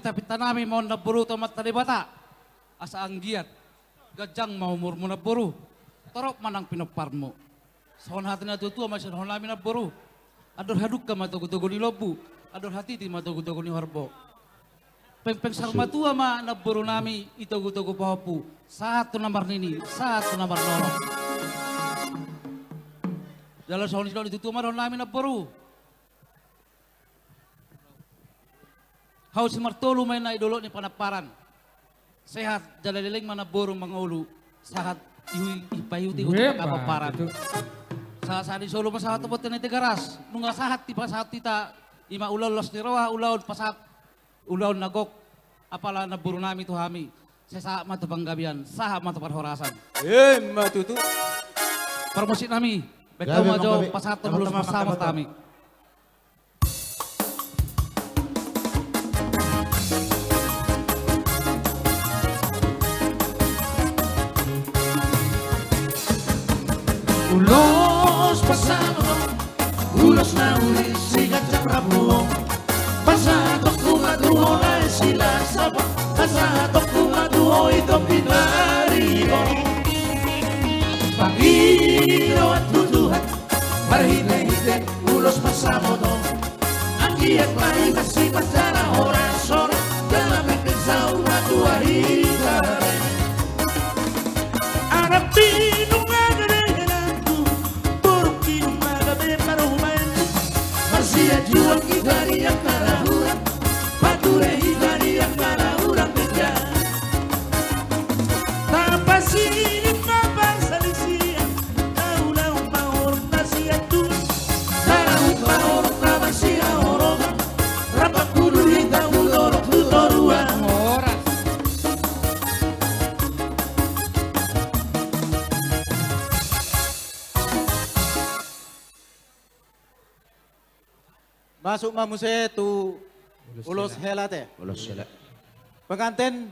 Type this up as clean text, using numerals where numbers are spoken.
pita-pita namin mau naburu tomat tadi bata. Asa anggiat. Gajang mau murmu naburu. Torok manang pinoparmo. Sohon hati na tutua masih sohon namin naburu. Ador haduk ka matugutugo ni lobu. Ador hati ti matugutugo ni harbo. Peng sarma tua ma naburu nami itugutugo pahapu. Satu nomor nini, satu nomor nolo. Jalan sohon silo itu tua ma namin naburu. Hau si martolo may na idolo ni panaparan. Sehat, jalaliling mana borong mga ulo. Sahat, ipayuti ko sa kapaparan. Sa di solo masahat po tinay tigaras. Nung sahat, tipa sahat tita, ima ulaw los ni Roa, ulaw pasak, ulaw nagok. Apala na buro nami tuhami. Sa matapanggabian, sahat mataparhorasan. Matutu. Promosi nami. Bekaw majo pasat tulus masama kami. Ulos pasado, ulos na uli sigat sa prabuong. Pasatok kumaduho na sila sabak, pasatok kumaduho itong binariyo. Pangino at tuduhan, marahite-hite, ulos pasamo do. Ang iyak may masipat sa na orasyon, dalamit din sa umatuahita. Arapin Marsia jual hidari yang karahurang, pature hidari yang karahurang beja. Tanpa sirik mabang salisia, taulah umahor nasihat tu. Tarahut mahor namasia horoga, rapat kudu hitam udorok tutoruan. Masuk mamuse tu ulos helate. Ulos sila. Pengantin